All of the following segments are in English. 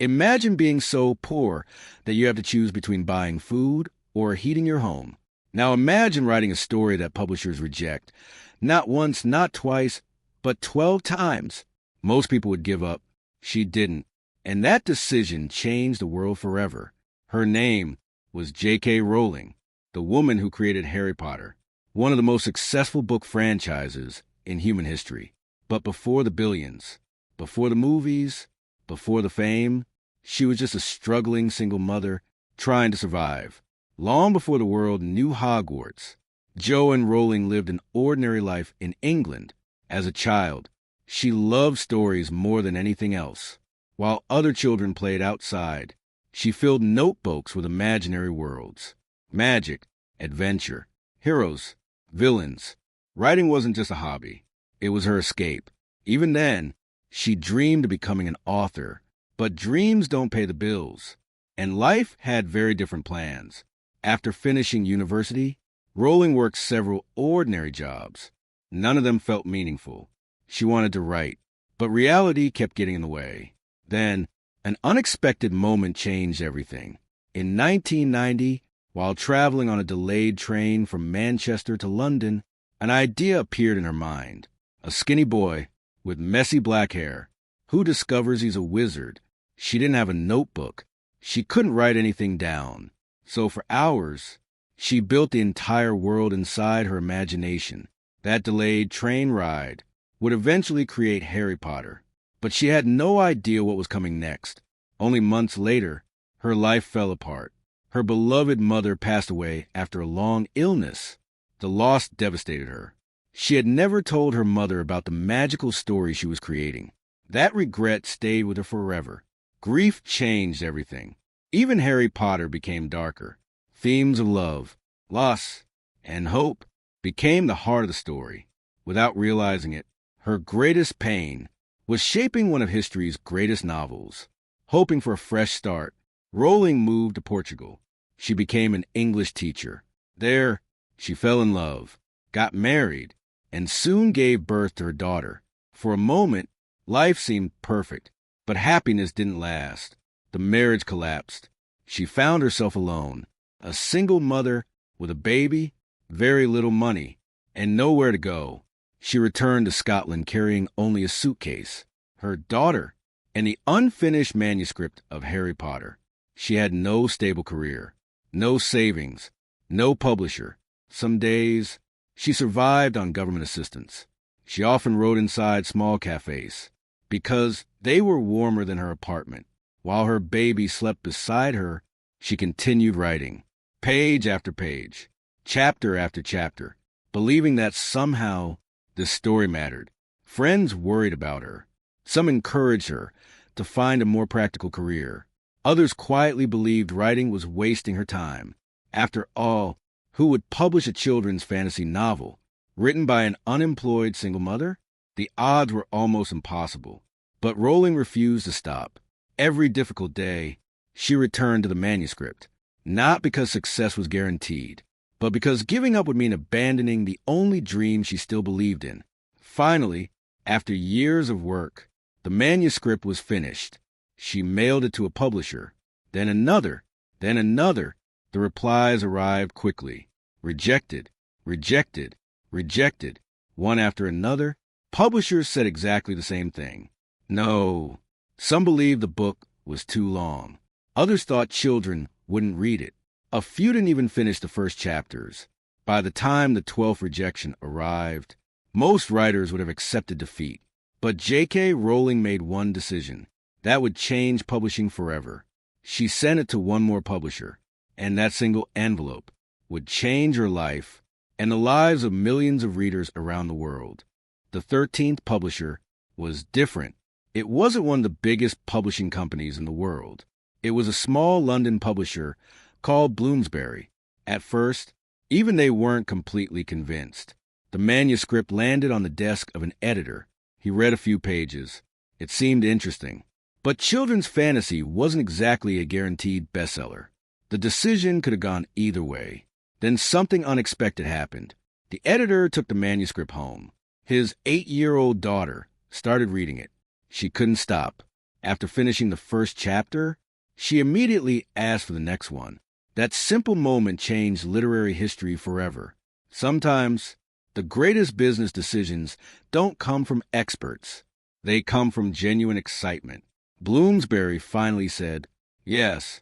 Imagine being so poor that you have to choose between buying food or heating your home. Now imagine writing a story that publishers reject. Not once, not twice, but 12 times. Most people would give up. She didn't. And that decision changed the world forever. Her name was J.K. Rowling, the woman who created Harry Potter, one of the most successful book franchises in human history. But before the billions, before the movies, before the fame, she was just a struggling single mother trying to survive. Long before the world knew Hogwarts, Joanne Rowling lived an ordinary life in England. As a child, she loved stories more than anything else. While other children played outside, she filled notebooks with imaginary worlds. Magic, adventure, heroes, villains. Writing wasn't just a hobby. It was her escape. Even then, she dreamed of becoming an author. But dreams don't pay the bills. And life had very different plans. After finishing university, Rowling worked several ordinary jobs. None of them felt meaningful. She wanted to write, but reality kept getting in the way. Then, an unexpected moment changed everything. In 1990, while traveling on a delayed train from Manchester to London, an idea appeared in her mind. A skinny boy with messy black hair who discovers he's a wizard. She didn't have a notebook. She couldn't write anything down. So for hours, she built the entire world inside her imagination. That delayed train ride would eventually create Harry Potter. But she had no idea what was coming next. Only months later, her life fell apart. Her beloved mother passed away after a long illness. The loss devastated her. She had never told her mother about the magical story she was creating. That regret stayed with her forever. Grief changed everything. Even Harry Potter became darker. Themes of love, loss, and hope became the heart of the story. Without realizing it, her greatest pain was shaping one of history's greatest novels. Hoping for a fresh start, Rowling moved to Portugal. She became an English teacher. There, she fell in love, got married, and soon gave birth to her daughter. For a moment, life seemed perfect, but happiness didn't last. The marriage collapsed. She found herself alone, a single mother with a baby, very little money, and nowhere to go. She returned to Scotland carrying only a suitcase, her daughter, and the unfinished manuscript of Harry Potter. She had no stable career, no savings, no publisher. Some days, she survived on government assistance. She often wrote inside small cafes because they were warmer than her apartment. While her baby slept beside her, she continued writing, page after page, chapter after chapter, believing that somehow this story mattered. Friends worried about her. Some encouraged her to find a more practical career. Others quietly believed writing was wasting her time. After all, who would publish a children's fantasy novel written by an unemployed single mother? The odds were almost impossible. But Rowling refused to stop. Every difficult day, she returned to the manuscript, not because success was guaranteed, but because giving up would mean abandoning the only dream she still believed in. Finally, after years of work, the manuscript was finished. She mailed it to a publisher, then another, then another. The replies arrived quickly. Rejected, rejected, rejected. One after another, publishers said exactly the same thing. No. Some believed the book was too long. Others thought children wouldn't read it. A few didn't even finish the first chapters. By the time the 12th rejection arrived, most writers would have accepted defeat. But J.K. Rowling made one decision. That would change publishing forever. She sent it to one more publisher, and that single envelope would change her life and the lives of millions of readers around the world. The 13th publisher was different. It wasn't one of the biggest publishing companies in the world. It was a small London publisher called Bloomsbury. At first, even they weren't completely convinced. The manuscript landed on the desk of an editor. He read a few pages. It seemed interesting. But children's fantasy wasn't exactly a guaranteed bestseller. The decision could have gone either way. Then something unexpected happened. The editor took the manuscript home. His 8-year-old daughter started reading it. She couldn't stop. After finishing the first chapter, she immediately asked for the next one. That simple moment changed literary history forever. Sometimes, the greatest business decisions don't come from experts. They come from genuine excitement. Bloomsbury finally said, yes.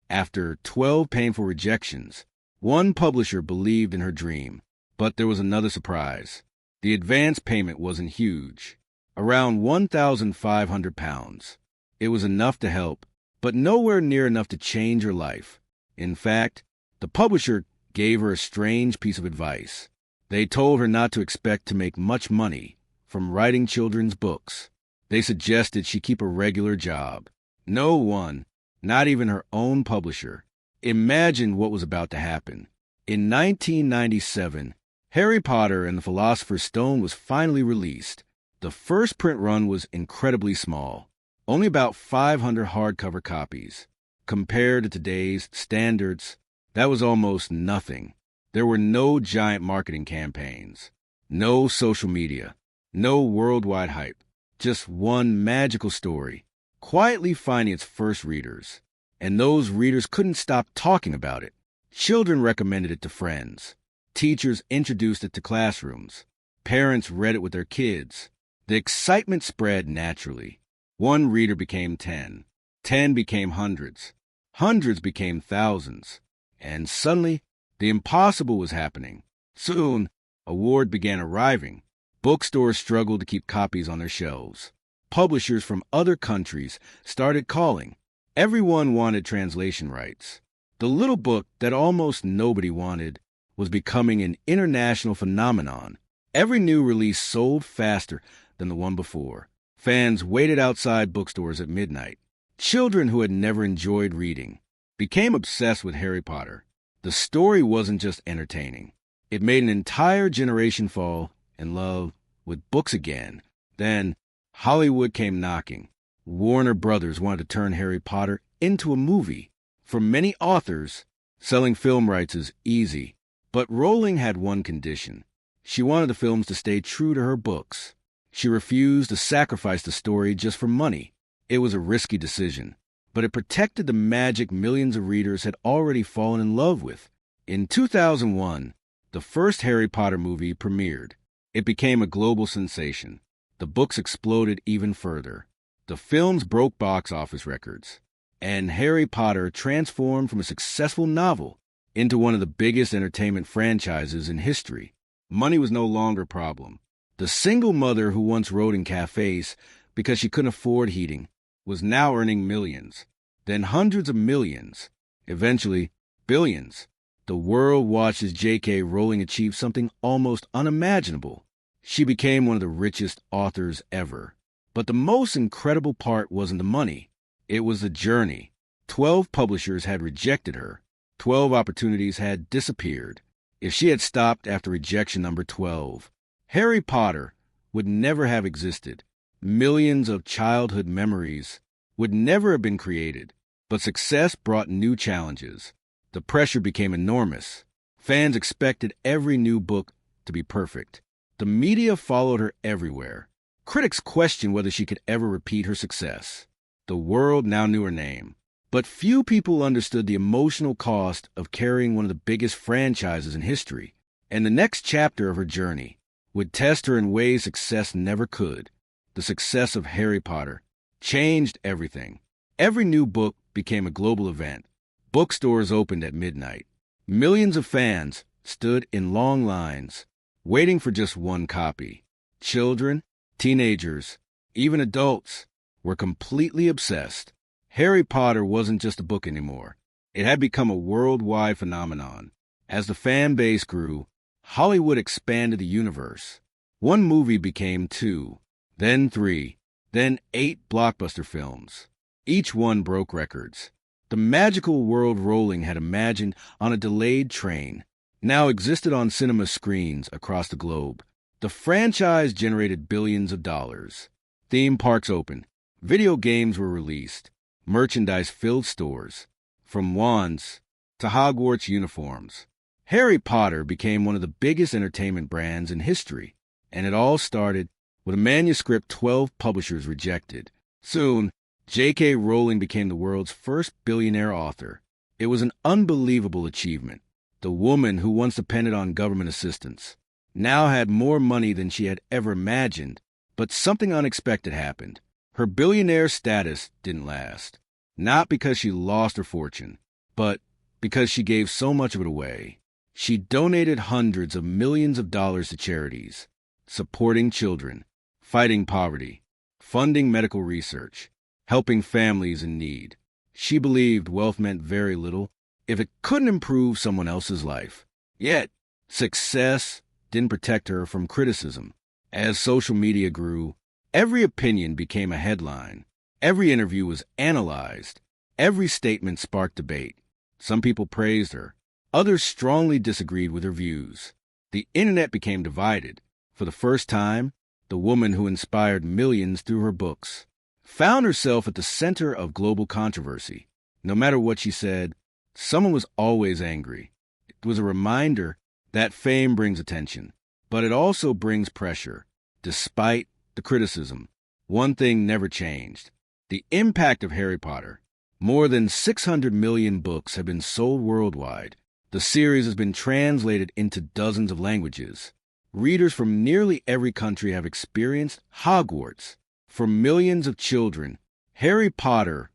After 12 painful rejections, one publisher believed in her dream. But there was another surprise. The advance payment wasn't huge, around £1,500. It was enough to help, but nowhere near enough to change her life. In fact, the publisher gave her a strange piece of advice. They told her not to expect to make much money from writing children's books. They suggested she keep a regular job. No one, not even her own publisher, imagined what was about to happen. In 1997, Harry Potter and the Philosopher's Stone was finally released. The first print run was incredibly small, only about 500 hardcover copies. Compared to today's standards, that was almost nothing. There were no giant marketing campaigns, no social media, no worldwide hype, just one magical story, quietly finding its first readers. And those readers couldn't stop talking about it. Children recommended it to friends. Teachers introduced it to classrooms. Parents read it with their kids. The excitement spread naturally. One reader became 10. 10 became hundreds. Hundreds became thousands. And suddenly, the impossible was happening. Soon, awards began arriving. Bookstores struggled to keep copies on their shelves. Publishers from other countries started calling. Everyone wanted translation rights. The little book that almost nobody wanted was becoming an international phenomenon. Every new release sold faster than the one before. Fans waited outside bookstores at midnight. Children who had never enjoyed reading became obsessed with Harry Potter. The story wasn't just entertaining. It made an entire generation fall in love with books again. Then, Hollywood came knocking. Warner Brothers wanted to turn Harry Potter into a movie. For many authors, selling film rights is easy. But Rowling had one condition. She wanted the films to stay true to her books. She refused to sacrifice the story just for money. It was a risky decision, but it protected the magic millions of readers had already fallen in love with. In 2001, the first Harry Potter movie premiered. It became a global sensation. The books exploded even further. The films broke box office records. And Harry Potter transformed from a successful novel into one of the biggest entertainment franchises in history. Money was no longer a problem. The single mother who once wrote in cafes because she couldn't afford heating was now earning millions, then hundreds of millions, eventually billions. The world watched as J.K. Rowling achieved something almost unimaginable. She became one of the richest authors ever. But the most incredible part wasn't the money. It was the journey. 12 publishers had rejected her. 12 opportunities had disappeared. If she had stopped after rejection number 12, Harry Potter would never have existed. Millions of childhood memories would never have been created. But success brought new challenges. The pressure became enormous. Fans expected every new book to be perfect. The media followed her everywhere. Critics questioned whether she could ever repeat her success. The world now knew her name. But few people understood the emotional cost of carrying one of the biggest franchises in history. And the next chapter of her journey would test her in ways success never could. The success of Harry Potter changed everything. Every new book became a global event. Bookstores opened at midnight. Millions of fans stood in long lines, waiting for just one copy. Children, teenagers, even adults were completely obsessed. Harry Potter wasn't just a book anymore. It had become a worldwide phenomenon. As the fan base grew, Hollywood expanded the universe. One movie became 2, then 3, then 8 blockbuster films. Each one broke records. The magical world Rowling had imagined on a delayed train now existed on cinema screens across the globe. The franchise generated billions of dollars. Theme parks opened. Video games were released. Merchandise filled stores. From wands to Hogwarts uniforms. Harry Potter became one of the biggest entertainment brands in history. And it all started with a manuscript 12 publishers rejected. Soon, J.K. Rowling became the world's first billionaire author. It was an unbelievable achievement. The woman who once depended on government assistance now had more money than she had ever imagined, but something unexpected happened. Her billionaire status didn't last. Not because she lost her fortune, but because she gave so much of it away. She donated hundreds of millions of dollars to charities, supporting children, fighting poverty, funding medical research, helping families in need. She believed wealth meant very little if it couldn't improve someone else's life. Yet, success didn't protect her from criticism. As social media grew, every opinion became a headline. Every interview was analyzed. Every statement sparked debate. Some people praised her. Others strongly disagreed with her views. The internet became divided. For the first time, the woman who inspired millions through her books found herself at the center of global controversy. No matter what she said, someone was always angry. It was a reminder that fame brings attention, but it also brings pressure. Despite the criticism, one thing never changed: the impact of Harry Potter. More than 600 million books have been sold worldwide. The series has been translated into dozens of languages. Readers from nearly every country have experienced Hogwarts. For millions of children, Harry Potter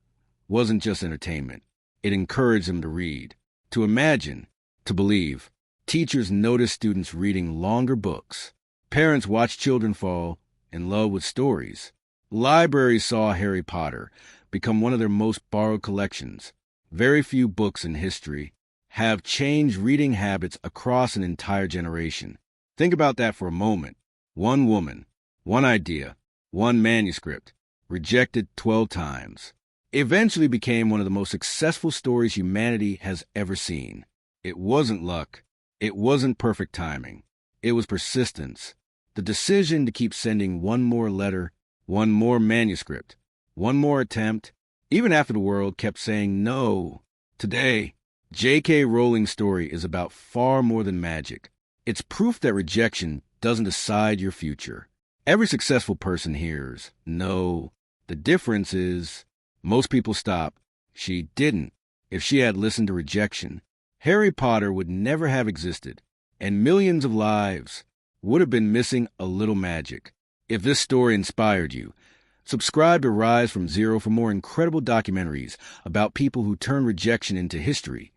wasn't just entertainment. It encouraged them to read, to imagine, to believe. Teachers noticed students reading longer books. Parents watched children fall in love with stories. Libraries saw Harry Potter become one of their most borrowed collections. Very few books in history have changed reading habits across an entire generation. Think about that for a moment. One woman, one idea, one manuscript, rejected 12 times, eventually became one of the most successful stories humanity has ever seen. It wasn't luck. It wasn't perfect timing. It was persistence. The decision to keep sending one more letter, one more manuscript, one more attempt, even after the world kept saying no. Today, J.K. Rowling's story is about far more than magic. It's proof that rejection doesn't decide your future. Every successful person hears no. The difference is most people stop. She didn't. If she had listened to rejection, Harry Potter would never have existed, and millions of lives would have been missing a little magic. If this story inspired you, subscribe to Rise from Zero for more incredible documentaries about people who turn rejection into history,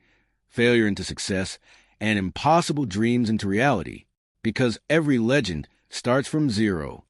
failure into success, and impossible dreams into reality. Because every legend starts from zero.